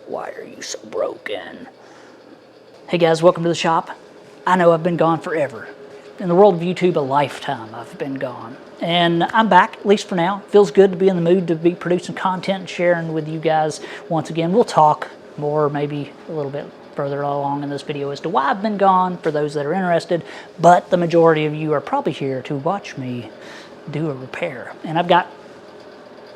Why are you so broken? Hey guys, welcome to the shop. I know I've been gone forever. In the world of YouTube, a lifetime I've been gone. And I'm back, at least for now. Feels good to be in the mood to be producing content and sharing with you guys once again. We'll talk more, maybe a little bit further along in this video as to why I've been gone for those that are interested. But the majority of you are probably here to watch me do a repair. And I've got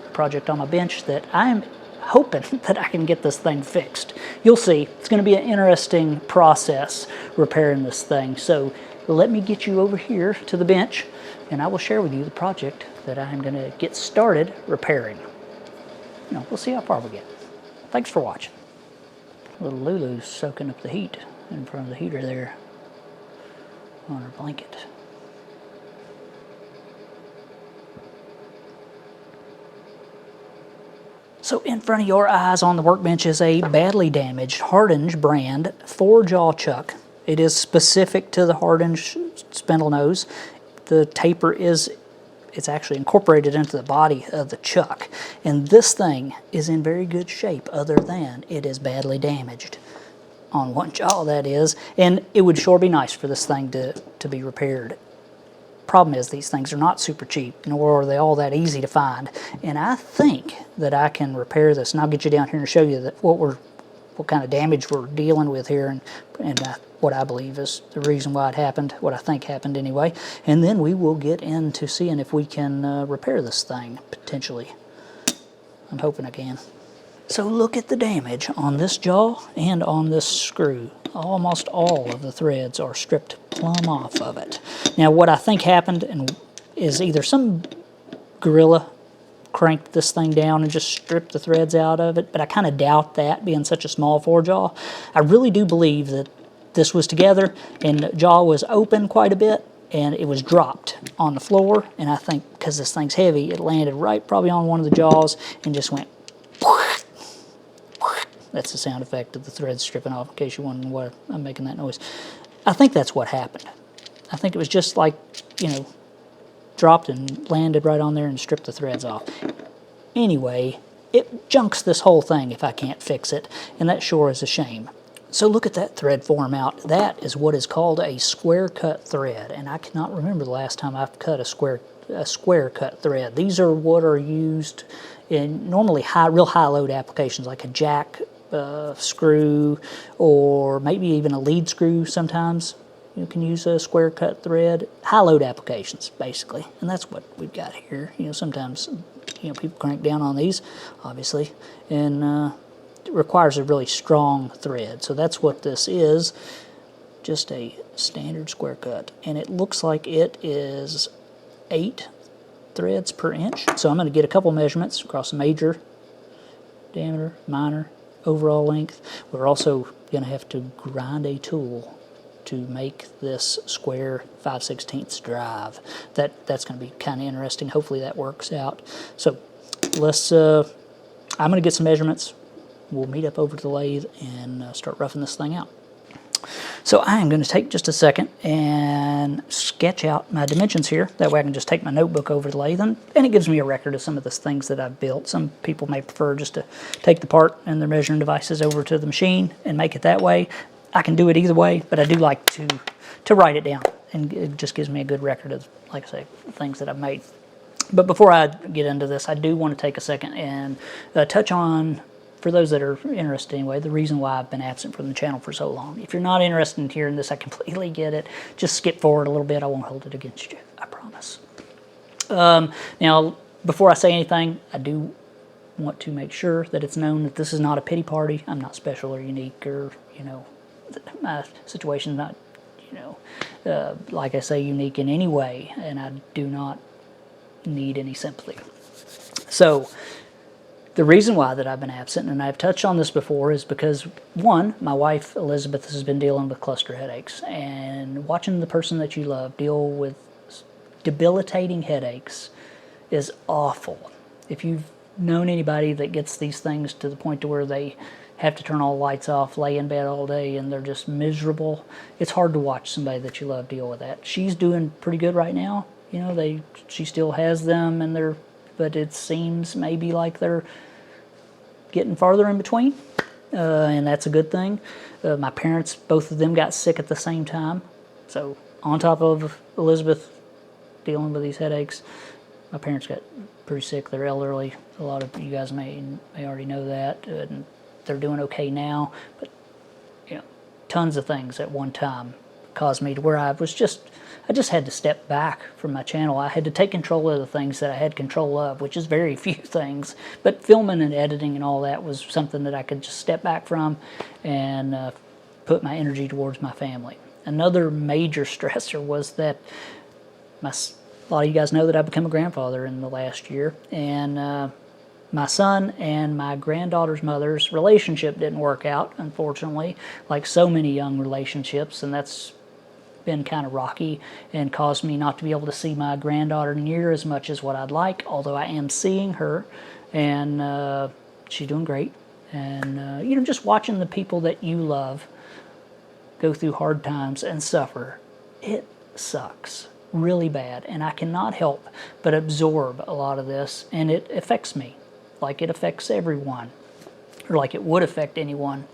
a project on my bench that I'm hoping that I can get this thing fixed. You'll see. It's going to be an interesting process repairing this thing. So let me get you over here to the bench and I will share with you the project that I'm going to get started repairing. We'll see how far we get. Thanks for watching. Little Lulu's soaking up the heat in front of the heater there on her blanket. So in front of your eyes on the workbench is a badly damaged Hardinge brand 4-jaw chuck. It is specific to the Hardinge spindle nose. The taper it's actually incorporated into the body of the chuck. And this thing is in very good shape other than it is badly damaged. On one jaw, that is. And it would sure be nice for this thing to be repaired. Problem is, these things are not super cheap, nor are they all that easy to find. And I think that I can repair this, and I'll get you down here and show you that what kind of damage we're dealing with here, and what I believe is the reason why it happened, what I think happened anyway. And then we will get into seeing if we can repair this thing potentially. I'm hoping I can. So look at the damage on this jaw and on this screw. Almost all of the threads are stripped plumb off of it. Now what I think happened is either some gorilla cranked this thing down and just stripped the threads out of it, but I kind of doubt that, being such a small 4-jaw. I really do believe that this was together and the jaw was open quite a bit and it was dropped on the floor, and I think because this thing's heavy, it landed right probably on one of the jaws and just went. That's the sound effect of the threads stripping off, in case you're wondering why I'm making that noise. I think that's what happened. I think it was just like, dropped and landed right on there and stripped the threads off. Anyway, it junks this whole thing if I can't fix it, and that sure is a shame. So look at that thread form out. That is what is called a square cut thread, and I cannot remember the last time I've cut a square cut thread. These are what are used in normally real high load applications, like a jack screw, or maybe even a lead screw. Sometimes you can use a square cut thread. High load applications, basically, and that's what we've got here. Sometimes people crank down on these, obviously, and it requires a really strong thread. So that's what this is, just a standard square cut, and it looks like it is 8 threads per inch. So I'm going to get a couple measurements across the major diameter, minor, overall length. We're also going to have to grind a tool to make this square 5/16 drive. That's going to be kind of interesting. Hopefully that works out. So let's I'm going to get some measurements. We'll meet up over to the lathe and start roughing this thing out. So I am going to take just a second and sketch out my dimensions here. That way I can just take my notebook over to the lathe, and it gives me a record of some of the things that I've built. Some people may prefer just to take the part and their measuring devices over to the machine and make it that way. I can do it either way, but I do like to write it down, and it just gives me a good record of, like I say, the things that I've made. But before I get into this, I do want to take a second and touch on, for those that are interested anyway, the reason why I've been absent from the channel for so long. If you're not interested in hearing this, I completely get it. Just skip forward a little bit. I won't hold it against you. I promise. Now, before I say anything, I do want to make sure that it's known that this is not a pity party. I'm not special or unique, or, my situation's not, like I say, unique in any way, and I do not need any sympathy. So the reason why that I've been absent, and I've touched on this before, is because, one, my wife Elizabeth has been dealing with cluster headaches, and watching the person that you love deal with debilitating headaches is awful. If you've known anybody that gets these things to the point to where they have to turn all the lights off, lay in bed all day, and they're just miserable, it's hard to watch somebody that you love deal with that. She's doing pretty good right now. She still has them, but it seems maybe like they're getting farther in between. and that's a good thing. My parents, both of them got sick at the same time. So on top of Elizabeth dealing with these headaches, my parents got pretty sick. They're elderly. A lot of you guys may already know that. And they're doing okay now. But, you know, tons of things at one time caused me to where I just had to step back from my channel. I had to take control of the things that I had control of, which is very few things. But filming and editing and all that was something that I could just step back from and put my energy towards my family. Another major stressor was that a lot of you guys know that I've become a grandfather in the last year, and my son and my granddaughter's mother's relationship didn't work out, unfortunately, like so many young relationships, and that's been kind of rocky and caused me not to be able to see my granddaughter near as much as what I'd like, although I am seeing her, and she's doing great. And, you know, just watching the people that you love go through hard times and suffer, it sucks really bad, and I cannot help but absorb a lot of this, and it affects me like it affects everyone, or like it would affect anyone.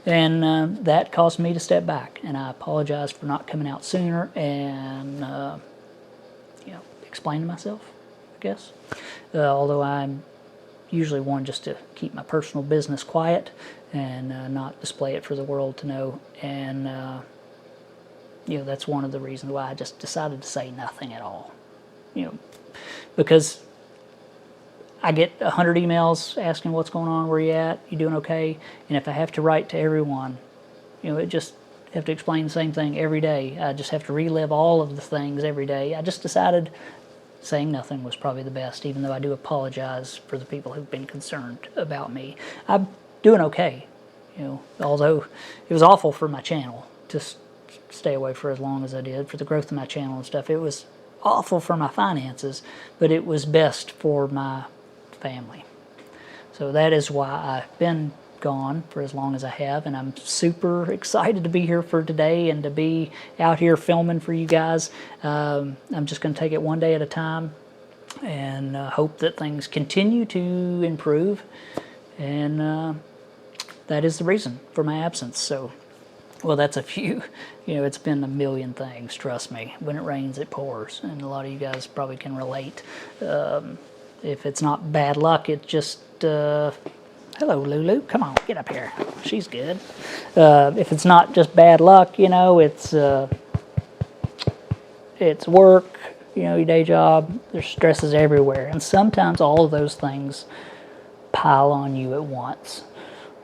And that caused me to step back, and I apologize for not coming out sooner and you know, explaining myself, I guess. Although I'm usually one just to keep my personal business quiet and not display it for the world to know. And you know, that's one of the reasons why I just decided to say nothing at all. You know, because I get 100 emails asking what's going on, where you at, you doing okay? And if I have to write to everyone, you know, it just have to explain the same thing every day. I just have to relive all of the things every day. I just decided saying nothing was probably the best, even though I do apologize for the people who've been concerned about me. I'm doing okay, you know, although it was awful for my channel to stay away for as long as I did, for the growth of my channel and stuff. It was awful for my finances, but it was best for my family. So that is why I've been gone for as long as I have, and I'm super excited to be here for today and to be out here filming for you guys. I'm just going to take it one day at a time and hope that things continue to improve, and that is the reason for my absence. So, well, that's a few, you know, it's been a million things, trust me. When it rains, it pours, and a lot of you guys probably can relate. If it's not bad luck, it's just, hello, Lulu, come on, get up here. She's good. If it's not just bad luck, you know, it's work, you know, your day job, there's stresses everywhere. And sometimes all of those things pile on you at once.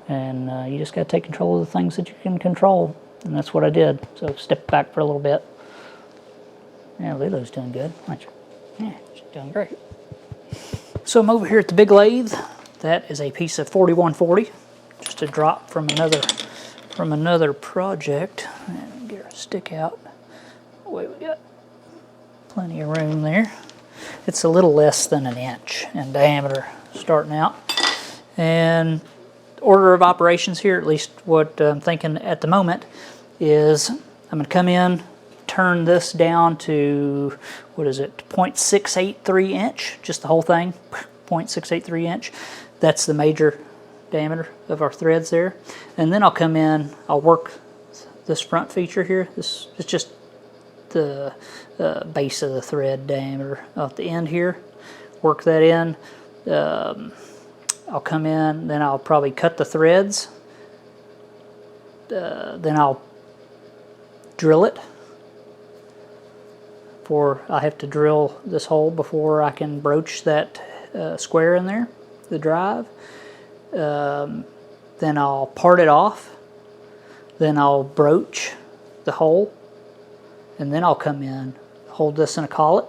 And you just got to take control of the things that you can control. And that's what I did. So step back for a little bit. Yeah, Lulu's doing good, aren't you? Yeah, she's doing great. So I'm over here at the big lathe. That is a piece of 4140, just a drop from another project. And get our stick out. Boy, we got plenty of room there. It's a little less than an inch in diameter starting out. And order of operations here, at least what I'm thinking at the moment, is I'm going to come in, turn this down to, what is it, 0.683 inch, just the whole thing, 0.683 inch. That's the major diameter of our threads there. And then I'll come in, I'll work this front feature here. This is just the base of the thread diameter at the end here. Work that in. I'll come in, then I'll probably cut the threads. Then I'll drill it. I have to drill this hole before I can broach that square in there, the drive. Then I'll part it off. Then I'll broach the hole. And then I'll come in, hold this in a collet,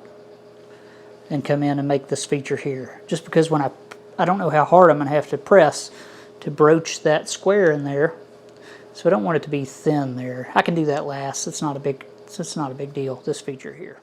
and come in and make this feature here. Just because when I don't know how hard I'm going to have to press to broach that square in there. So I don't want it to be thin there. I can do that last. It's not a big deal, this feature here.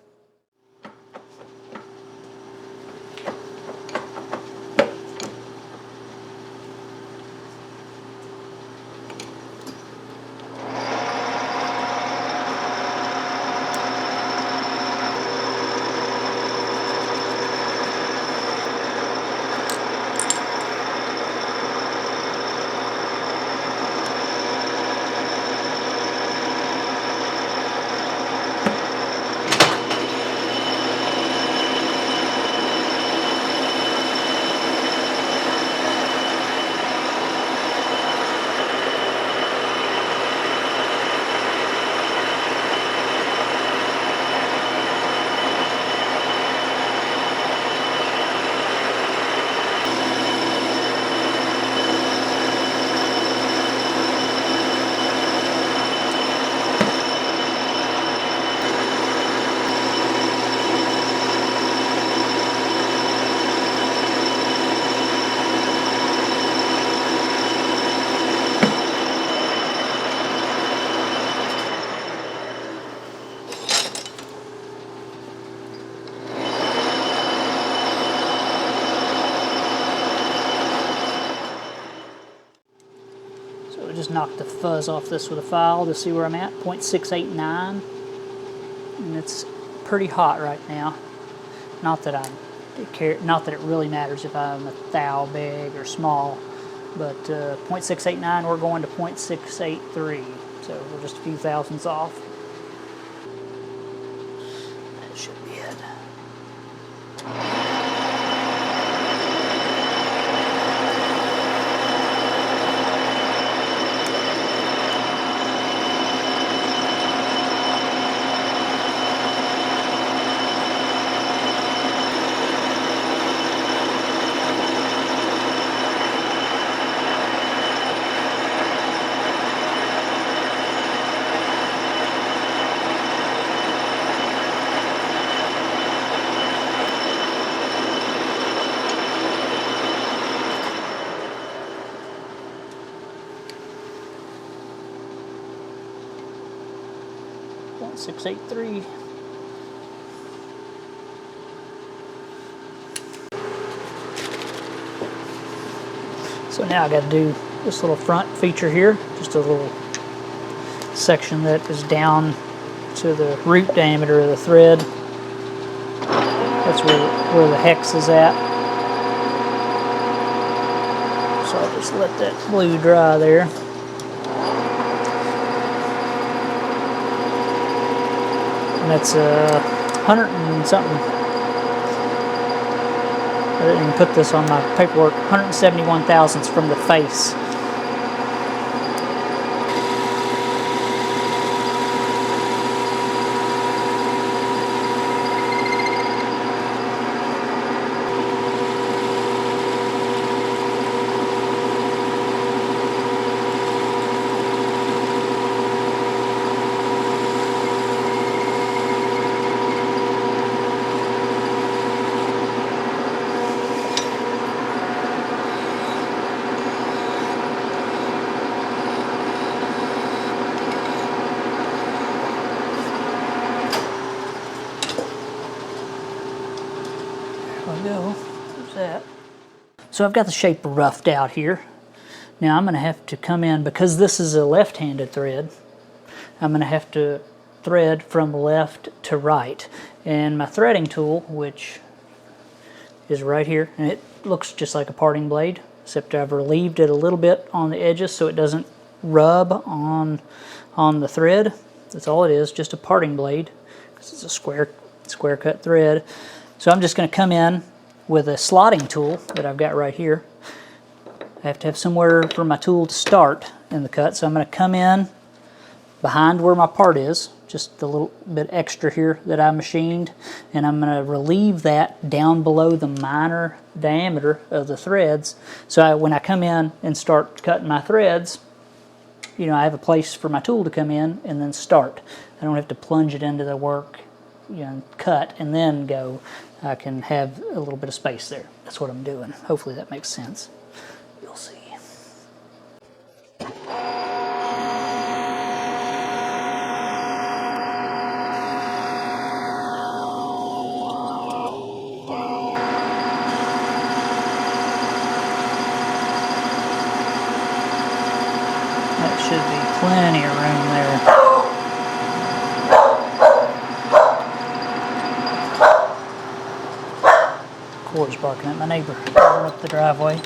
So we just knocked the fuzz off this with a file to see where I'm at, 0.689. And it's pretty hot right now. Not that it really matters if I'm a thou big or small, but 0.689, we're going to 0.683, so we're just a few thousandths off. That should be it. .683. So now I got to do this little front feature here, just a little section that is down to the root diameter of the thread. That's where the hex is at. So I'll just let that glue dry there. And that's 100 and something. I didn't even put this on my paperwork. 171 thousandths from the face. So I've got the shape roughed out here. Now I'm going to have to come in, because this is a left-handed thread, I'm going to have to thread from left to right. And my threading tool, which is right here, and it looks just like a parting blade, except I've relieved it a little bit on the edges so it doesn't rub on the thread. That's all it is, just a parting blade, because it's a square cut thread. So I'm just going to come in with a slotting tool that I've got right here. I have to have somewhere for my tool to start in the cut, so I'm going to come in behind where my part is, just a little bit extra here that I machined, and I'm going to relieve that down below the minor diameter of the threads. So when I come in and start cutting my threads, you know, I have a place for my tool to come in and then start. I don't have to plunge it into the work, you know, cut and then go. I can have a little bit of space there. That's what I'm doing. Hopefully that makes sense. You'll see. That should be plenty of room there. Corey's barking at my neighbor going up the driveway.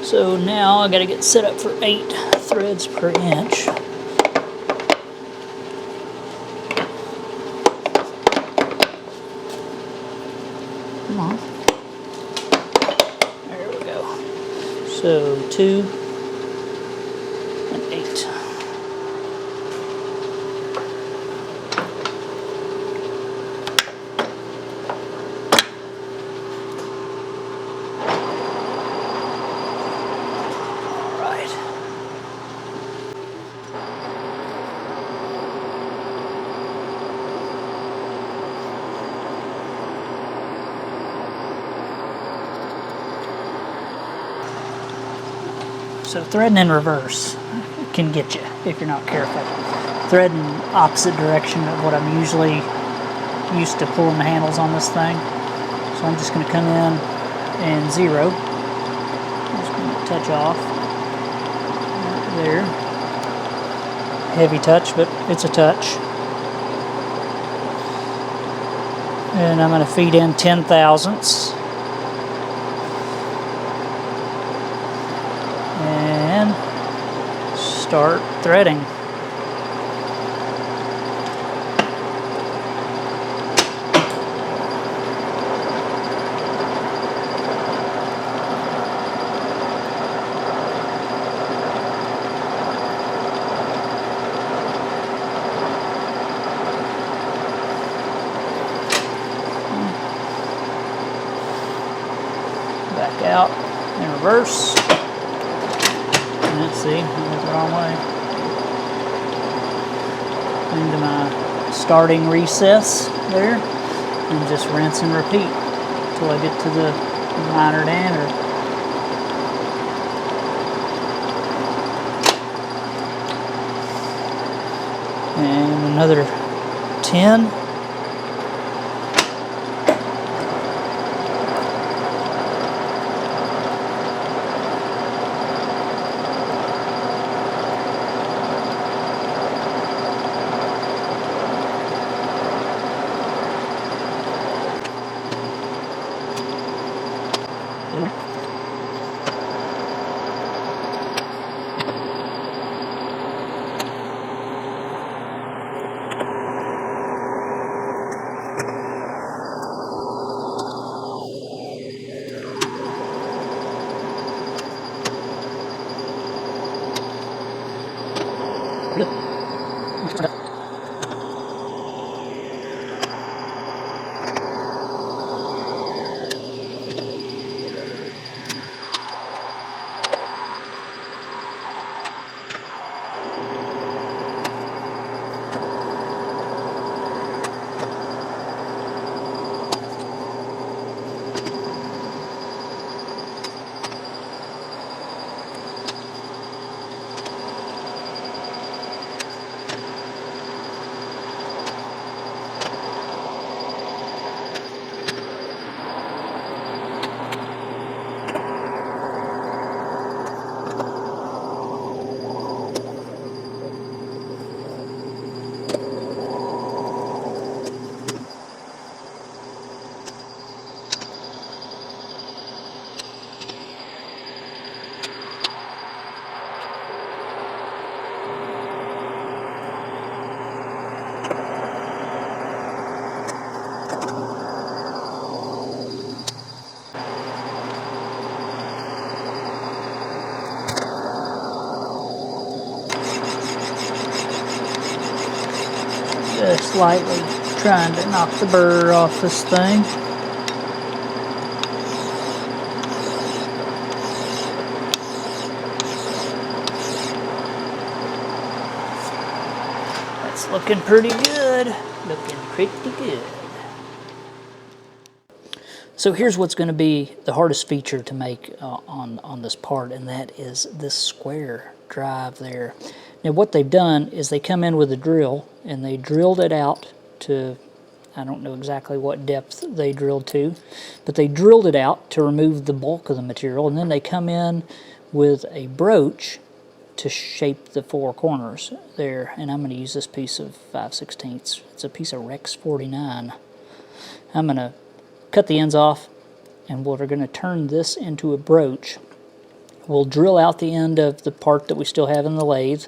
So now I got to get set up for 8 threads per inch. Come on. There we go. So 2 and 8. So threading in reverse can get you if you're not careful. Threading opposite direction of what I'm usually used to pulling the handles on this thing. So I'm just going to come in and 0. I'm just going to touch off. There. Heavy touch, but it's a touch. And I'm going to feed in 10 thousandths. And start threading. Back out in reverse. And let's see, I went the wrong way. Into my starting recess there, and just rinse and repeat until I get to the minor diameter. And another 10. Just lightly trying to knock the burr off this thing. That's looking pretty good. Looking pretty good. So here's what's going to be the hardest feature to make on this part, and that is this square drive there. Now what they've done is they come in with a drill and they drilled it out to, I don't know exactly what depth they drilled to, but they drilled it out to remove the bulk of the material, and then they come in with a broach to shape the four corners there. And I'm going to use this piece of 5/16. It's a piece of Rex 49. I'm going to cut the ends off, and we're going to turn this into a broach. We'll drill out the end of the part that we still have in the lathe,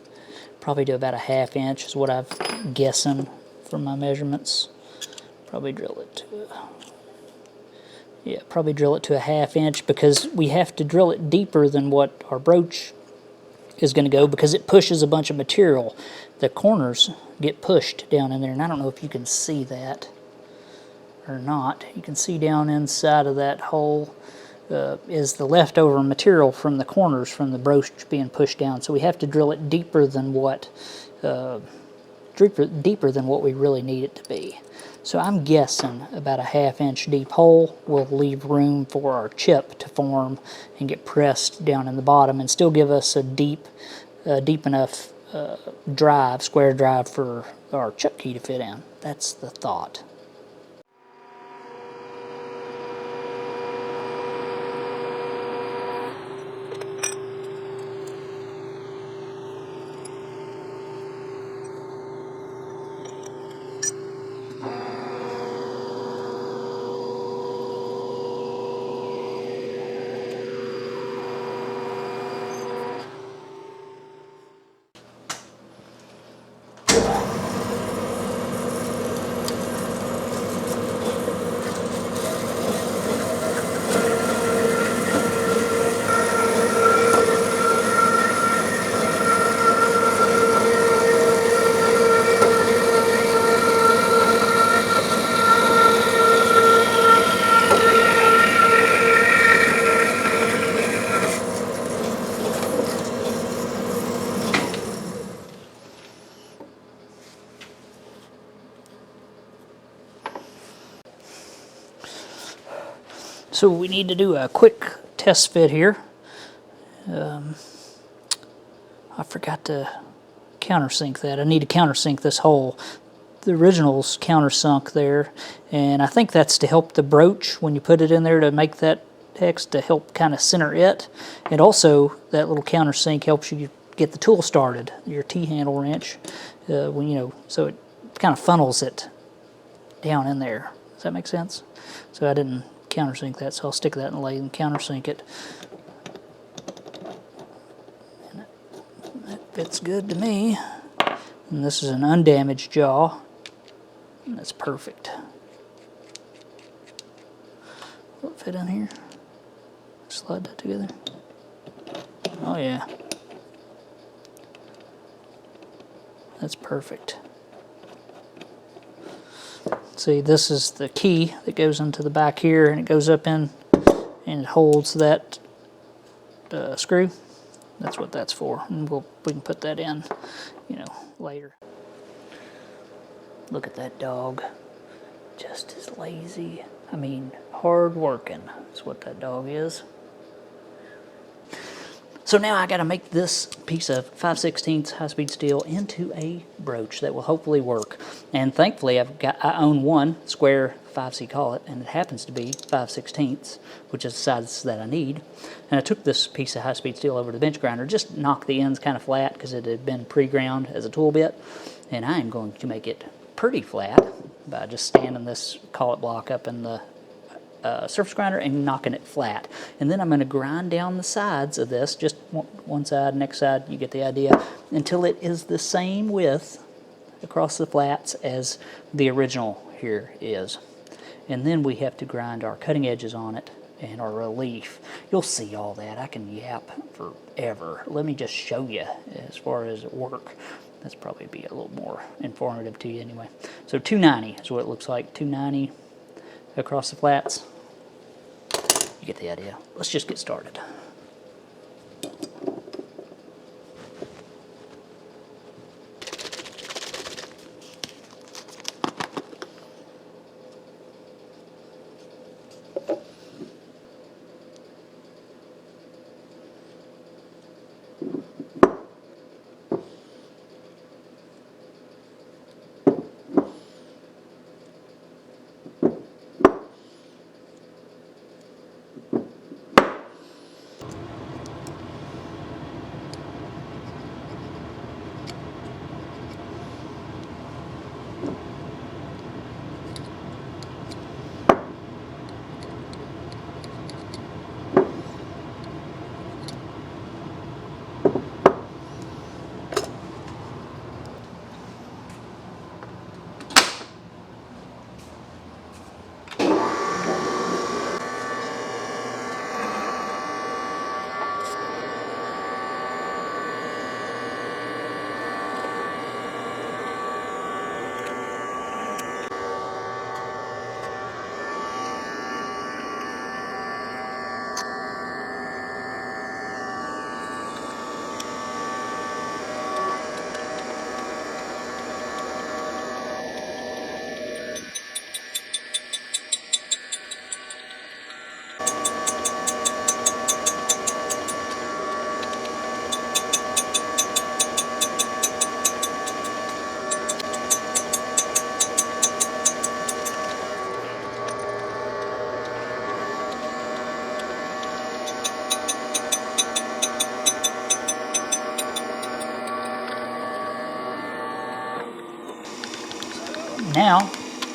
probably to about a 1/2 inch is what I'm guessing from my measurements. Probably drill it to probably drill it to a 1/2 inch, because we have to drill it deeper than what our broach is going to go, because it pushes a bunch of material. The corners get pushed down in there, and I don't know if you can see that or not. You can see down inside of that hole is the leftover material from the corners from the broach being pushed down. So we have to drill it deeper than what we really need it to be. So I'm guessing about a 1/2 inch deep hole will leave room for our chip to form and get pressed down in the bottom, and still give us a deep enough drive, square drive, for our chip key to fit in. That's the thought. So we need to do a quick test fit here. I forgot to countersink that. I need to countersink this hole. The original's countersunk there, and I think that's to help the broach when you put it in there, to make that hex to help kind of center it. And also that little countersink helps you get the tool started, your T-handle wrench, when so it kind of funnels it down in there. Does that make sense? So I didn't countersink that, so I'll stick that in the lathe and countersink it. And that fits good to me. And this is an undamaged jaw. And that's perfect. Will it fit in here? Slide that together. Oh yeah. That's perfect. See, this is the key that goes into the back here, and it goes up in and it holds that screw. That's what that's for. And we can put that in, later. Look at that dog. Just as lazy. I mean, hard working. That's what that dog is. So now I got to make this piece of 5/16 high-speed steel into a brooch that will hopefully work. And thankfully, I own one square 5C collet, and it happens to be 5/16, which is the size that I need. And I took this piece of high-speed steel over to the bench grinder, just knocked the ends kind of flat because it had been pre-ground as a tool bit. And I am going to make it pretty flat by just standing this collet block up in the surface grinder and knocking it flat. And then I'm going to grind down the sides of this, just one side, next side, you get the idea, until it is the same width across the flats as the original here is. And then we have to grind our cutting edges on it and our relief. You'll see all that. I can yap forever. Let me just show you as far as work. That's probably be a little more informative to you anyway. So 290 is what it looks like. 290 across the flats. You get the idea. Let's just get started. Now,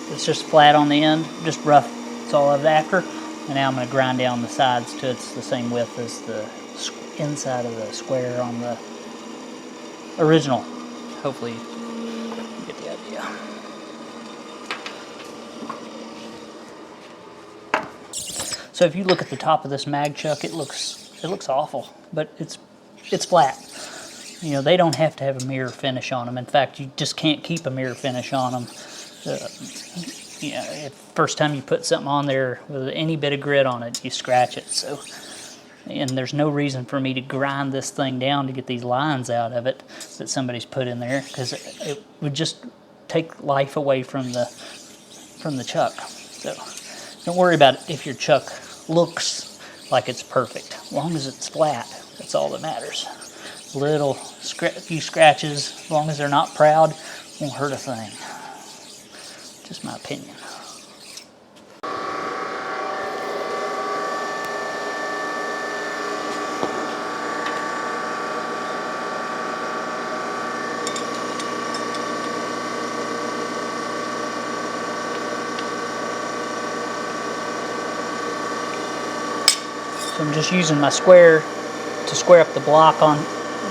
it's just flat on the end, just rough, that's all I was after. And now I'm going to grind down the sides to it's the same width as the inside of the square on the original. Hopefully you get the idea. So if you look at the top of this mag chuck, it looks awful, but it's flat. You know, they don't have to have a mirror finish on them. In fact, you just can't keep a mirror finish on them. You know, if first time you put something on there with any bit of grit on it, you scratch it. So, and there's no reason for me to grind this thing down to get these lines out of it that somebody's put in there, because it would just take life away from the chuck. So don't worry about it if your chuck looks like it's perfect. As long as it's flat, that's all that matters. Few scratches, as long as they're not proud, won't hurt a thing. Just my opinion. So I'm just using my square to square up the block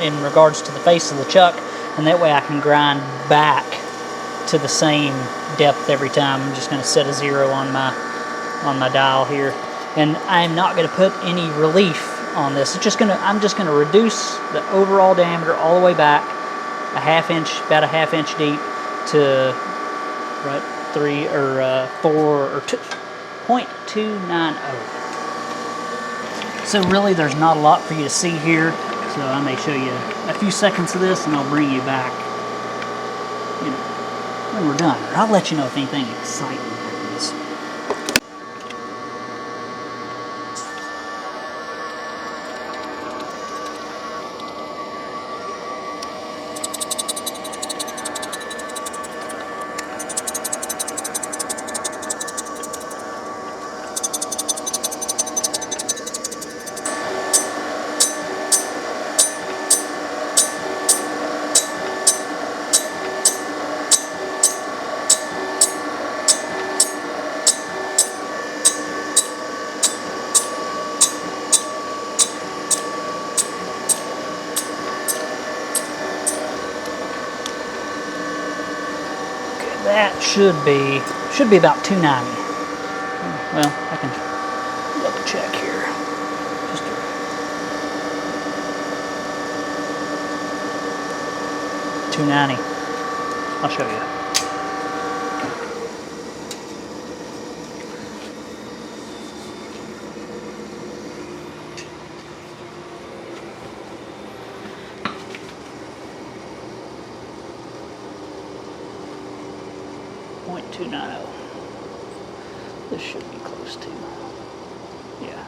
in regards to the face of the chuck, and that way I can grind back to the same depth every time. I'm just going to set a 0 on my dial here, and I'm not going to put any relief on this. I'm just going to reduce the overall diameter all the way back about a half inch deep to 3 or 4 or 0.290. So really there's not a lot for you to see here, so I may show you a few seconds of this and I'll bring you back, when we're done. Or I'll let you know if anything exciting happens. That should be about 290. Well, I can double check here. Just 290. I'll show you. .290. This should be close to. Yeah.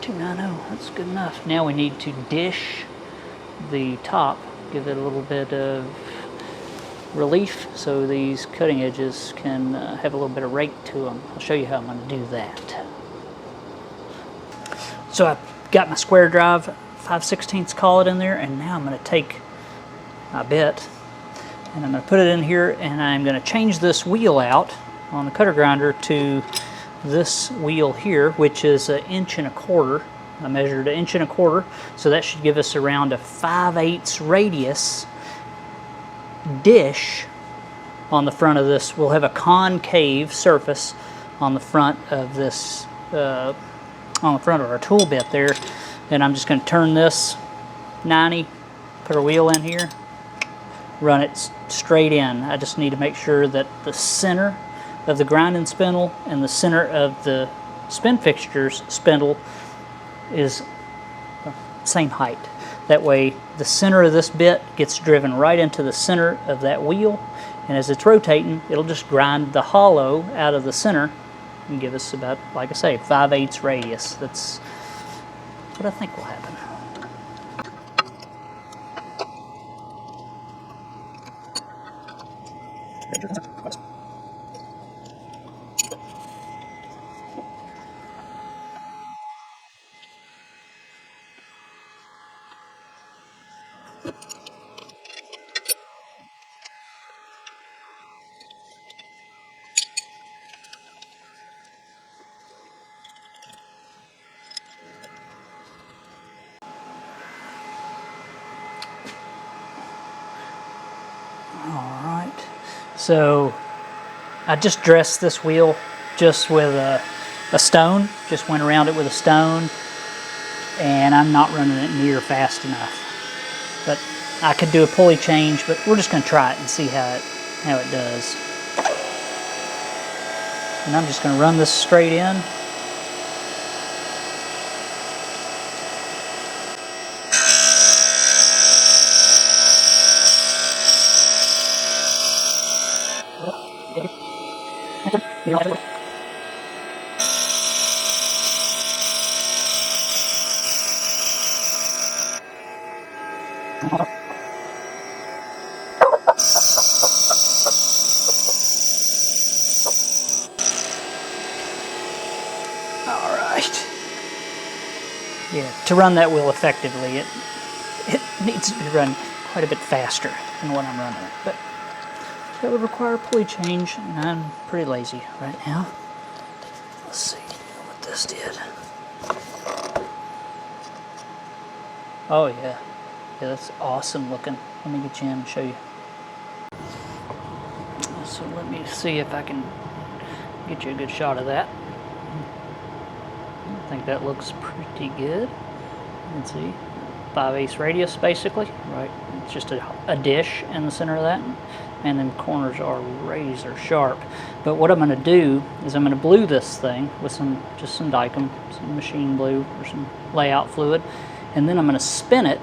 290. That's good enough. Now we need to dish the top, give it a little bit of relief so these cutting edges can have a little bit of rake to them. I'll show you how I'm going to do that. So I've got my square drive 5/16 collet in there, and now I'm going to take my bit and I'm going to put it in here, and I'm going to change this wheel out on the cutter grinder to this wheel here, which is 1 1/4 inch. I measured 1 1/4 inch, so that should give us around a 5/8 radius dish on the front of this. We'll have a concave surface on the front of this, on the front of our tool bit there. And I'm just going to turn this 90, put our wheel in here, run it straight in. I just need to make sure that the center of the grinding spindle and the center of the spin fixture's spindle is same height. That way the center of this bit gets driven right into the center of that wheel, and as it's rotating, it'll just grind the hollow out of the center and give us about, like I say, 5/8 radius. That's what I think will happen. Alright, so I just dressed this wheel just with a stone, just went around it with a stone, and I'm not running it near fast enough. But I could do a pulley change, but we're just going to try it and see how it does. And I'm just going to run this straight in. All right. Yeah, to run that wheel effectively, it needs to be run quite a bit faster than what I'm running it. But that would require a pulley change, and I'm pretty lazy right now. Let's see what this did. Oh yeah, yeah, that's awesome looking. Let me get you in and show you. So let me see if I can get you a good shot of that. I think that looks pretty good. Let's see, 5/8 radius basically, right? It's just a dish in the center of that, and then corners are razor sharp. But what I'm going to do is I'm going to blue this thing with just some Dicom, some machine blue or some layout fluid, and then I'm going to spin it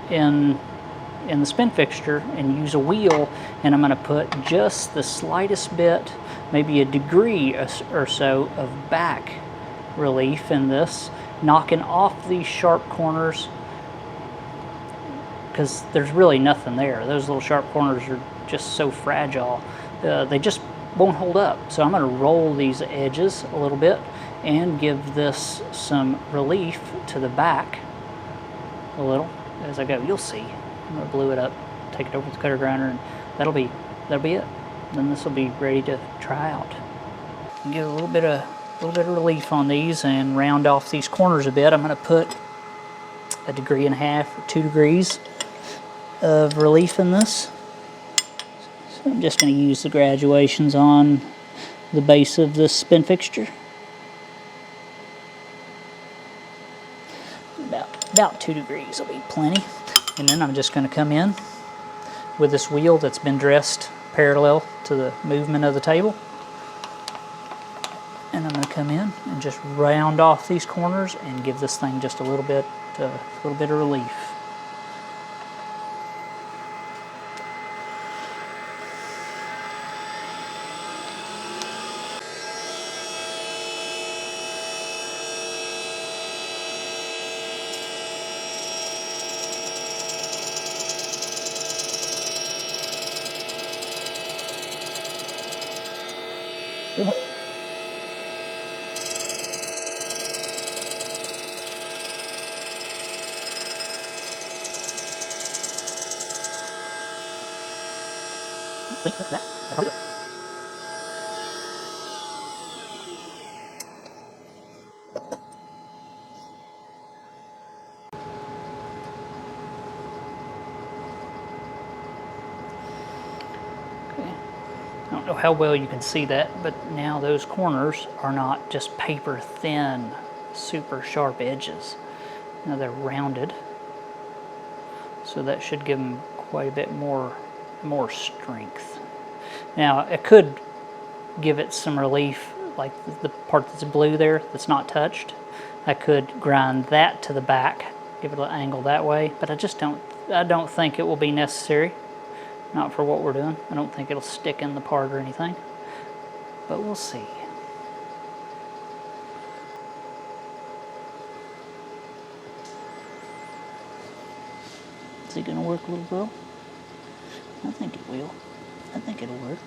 in the spin fixture and use a wheel, and I'm going to put just the slightest bit, maybe a degree or so of back relief in this, knocking off these sharp corners, because there's really nothing there. Those little sharp corners are just so fragile. They just won't hold up. So I'm going to roll these edges a little bit and give this some relief to the back a little as I go. You'll see. I'm going to blue it up, take it over with the cutter grinder, and that'll be it. Then this will be ready to try out. Get a little bit of relief on these and round off these corners a bit. I'm going to put 1.5 degrees or 2 degrees of relief in this. So I'm just going to use the graduations on the base of this spin fixture. About 2 degrees will be plenty. And then I'm just going to come in with this wheel that's been dressed parallel to the movement of the table. And I'm going to come in and just round off these corners and give this thing just a little bit of relief. I don't know how well you can see that, but now those corners are not just paper thin, super sharp edges. Now they're rounded, so that should give them quite a bit more strength. Now it could give it some relief, like the part that's blue there that's not touched. I could grind that to the back, give it an angle that way, but I don't think it will be necessary. Not for what we're doing. I don't think it'll stick in the part or anything, but we'll see. Is it going to work, little girl? I think it will. I think it'll work.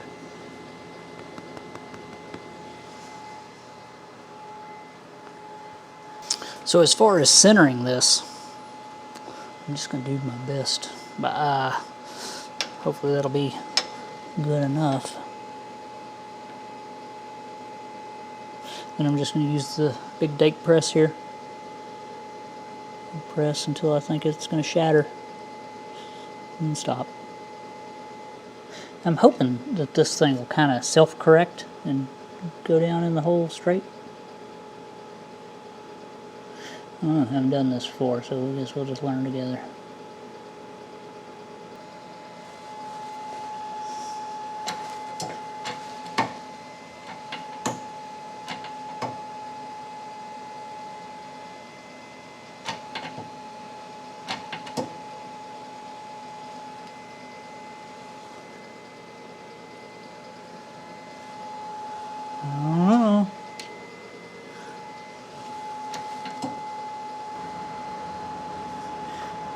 So as far as centering this, I'm just going to do my best by eye. Hopefully that'll be good enough. Then I'm just going to use the big dake press here. Press until I think it's going to shatter. And stop. I'm hoping that this thing will kind of self-correct and go down in the hole straight. I haven't done this before, so I guess we'll just learn together.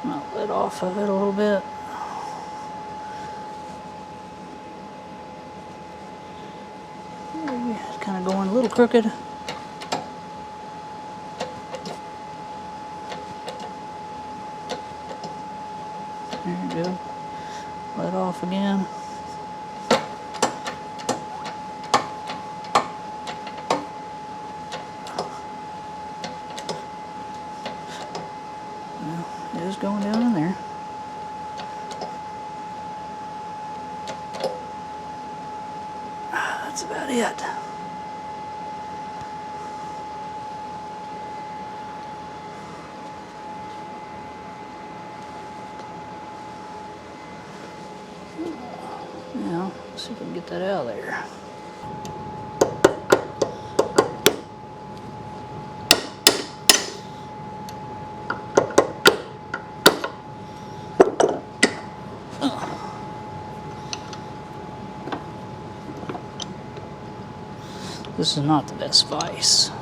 I'll let off of it a little bit. Maybe it's kind of going a little crooked. There you go. Let off again. Well, it is going down in there. That's about it. Now, let's see if we can get that out of there. This is not the best vise.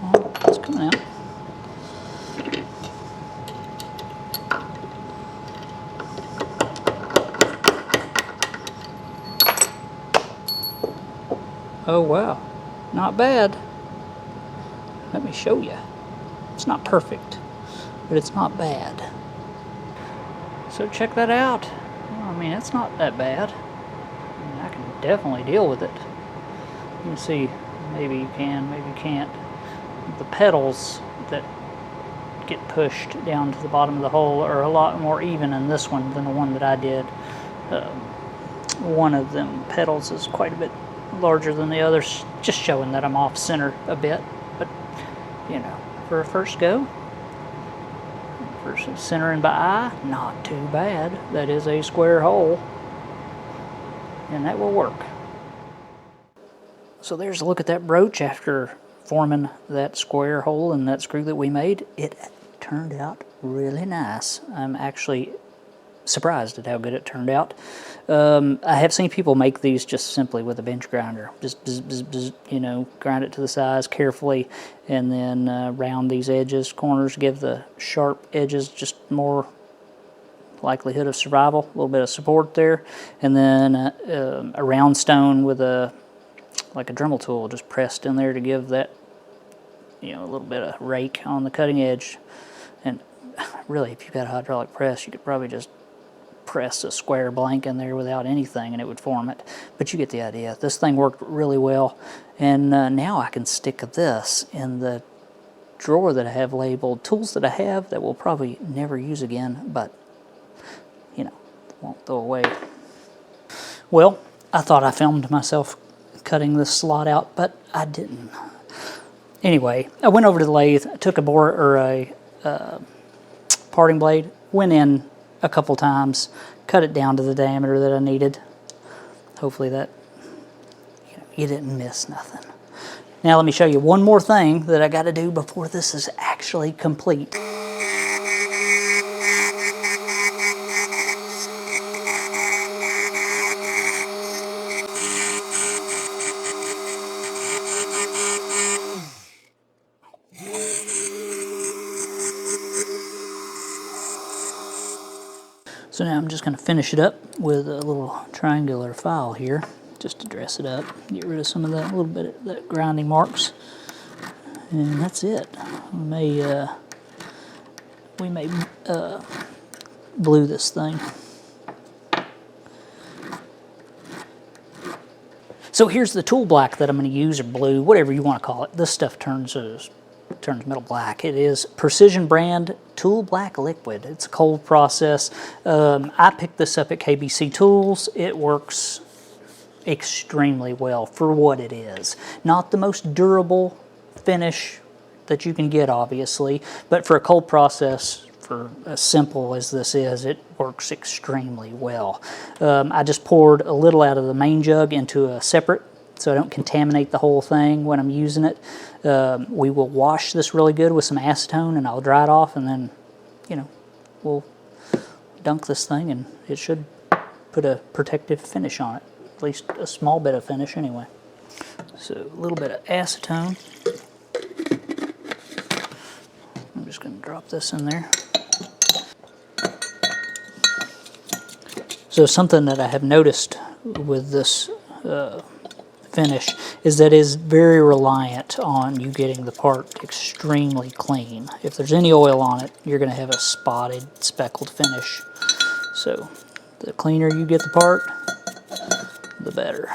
Well, it's coming out. Oh wow, not bad. Let me show you. It's not perfect, but it's not bad. So check that out. Well, I mean, it's not that bad. I mean, I can definitely deal with it. You can see, maybe you can, maybe you can't. The pedals that get pushed down to the bottom of the hole are a lot more even in this one than the one that I did. One of them pedals is quite a bit larger than the others, just showing that I'm off center a bit. But, you know, for a first go, for centering by eye, not too bad. That is a square hole, and that will work. So there's a look at that brooch after forming that square hole in that screw that we made. It turned out really nice. I'm actually surprised at how good it turned out. I have seen people make these just simply with a bench grinder. Just, you know, grind it to the size carefully, and then round these edges, corners, give the sharp edges just more likelihood of survival, a little bit of support there, and then a round stone with like a Dremel tool just pressed in there to give that, you know, a little bit of rake on the cutting edge. And really, if you've got a hydraulic press, you could probably just press a square blank in there without anything and it would form it. But you get the idea. This thing worked really well, and now I can stick this in the drawer that I have labeled tools that I have that we'll probably never use again, but, you know, won't throw away. Well, I thought I filmed myself cutting this slot out, but I didn't. Anyway, I went over to the lathe, took a parting blade, went in a couple times, cut it down to the diameter that I needed. Hopefully that, you know, you didn't miss nothing. Now let me show you one more thing that I got to do before this is actually complete. So now I'm just going to finish it up with a little triangular file here, just to dress it up, get rid of some of that little bit of that grinding marks, and that's it. We may blue this thing. So here's the tool black that I'm going to use, or blue, whatever you want to call it. This stuff turns metal black. It is Precision brand tool black liquid. It's a cold process. I picked this up at KBC Tools. It works extremely well for what it is. Not the most durable finish that you can get, obviously, but for a cold process, for as simple as this is, it works extremely well. I just poured a little out of the main jug into a separate, so I don't contaminate the whole thing when I'm using it. We will wash this really good with some acetone, and I'll dry it off, and then, you know, we'll dunk this thing, and it should put a protective finish on it. least a small bit of finish anyway. So a little bit of acetone. I'm just going to drop this in there. So something that I have noticed with this finish is that it is very reliant on you getting the part extremely clean. If there's any oil on it, you're going to have a spotted, speckled finish. So the cleaner you get the part, the better.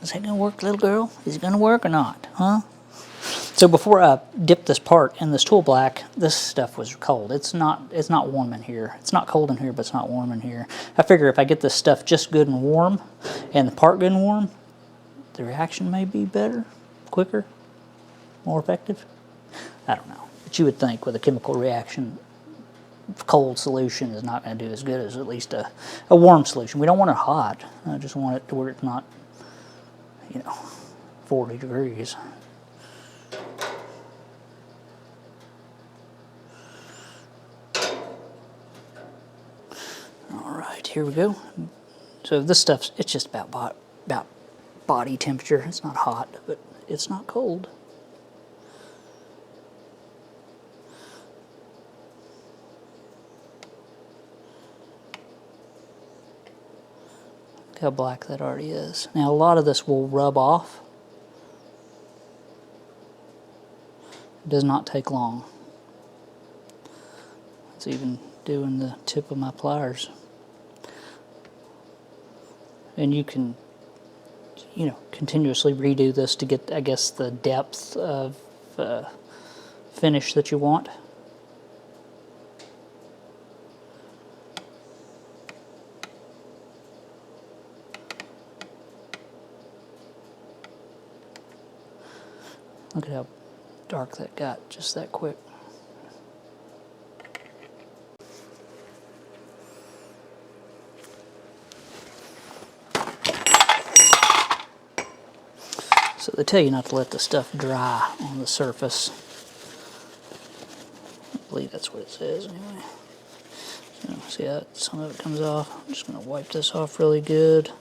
Is that going to work, little girl? Is it going to work or not, huh? So before I dipped this part in this tool black, this stuff was cold. It's not warm in here. It's not cold in here, but it's not warm in here. I figure if I get this stuff just good and warm, and the part good and warm, the reaction may be better, quicker, more effective. I don't know. But you would think with a chemical reaction, cold solution is not going to do as good as at least a warm solution. We don't want it hot. I just want it to where it's not, 40 degrees. Here we go. So this stuff, it's just about body temperature. It's not hot, but it's not cold. Look how black that already is. Now a lot of this will rub off. It does not take long. It's even doing the tip of my pliers. And you can, continuously redo this to get, I guess, the depth of finish that you want. Look at how dark that got just that quick. So they tell you not to let the stuff dry on the surface. I believe that's what it says anyway. So see how some of it comes off? I'm just going to wipe this off really good.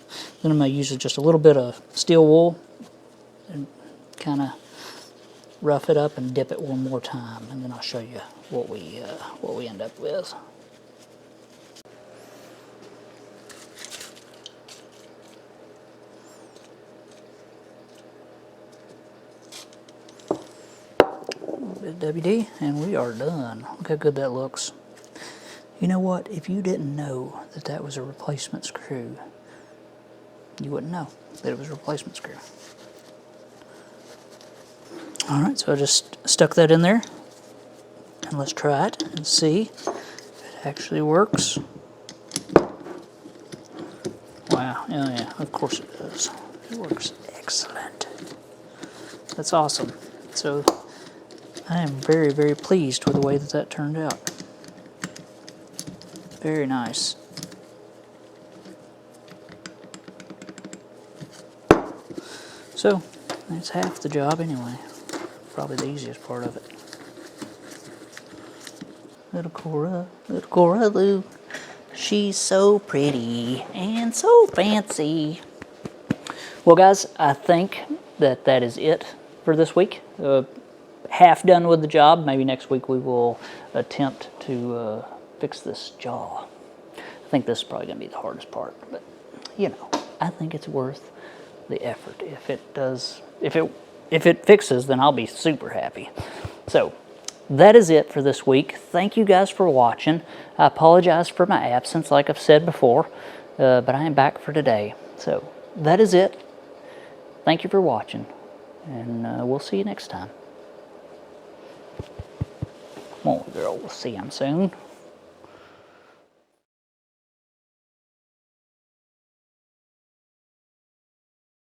Then I'm going to use just a little bit of steel wool and kind of rough it up and dip it one more time, and then I'll show you what we end up with. WD, and we are done. Look how good that looks. You know what? If you didn't know that that was a replacement screw, you wouldn't know that it was a replacement screw. Alright, so I just stuck that in there, and let's try it and see if it actually works. Wow, oh yeah, of course it does. It works excellent. That's awesome. So I am very, very pleased with the way that turned out. Very nice. So, that's half the job anyway. Probably the easiest part of it. Little Cora Lou. She's so pretty and so fancy. Well guys, I think that is it for this week. Half done with the job. Maybe next week we will attempt to fix this jaw. I think this is probably going to be the hardest part, but I think it's worth the effort. If it does, if it fixes, then I'll be super happy. So that is it for this week. Thank you guys for watching. I apologize for my absence, like I've said before, but I am back for today. So that is it. Thank you for watching, and we'll see you next time. Come on, girl, we'll see you soon.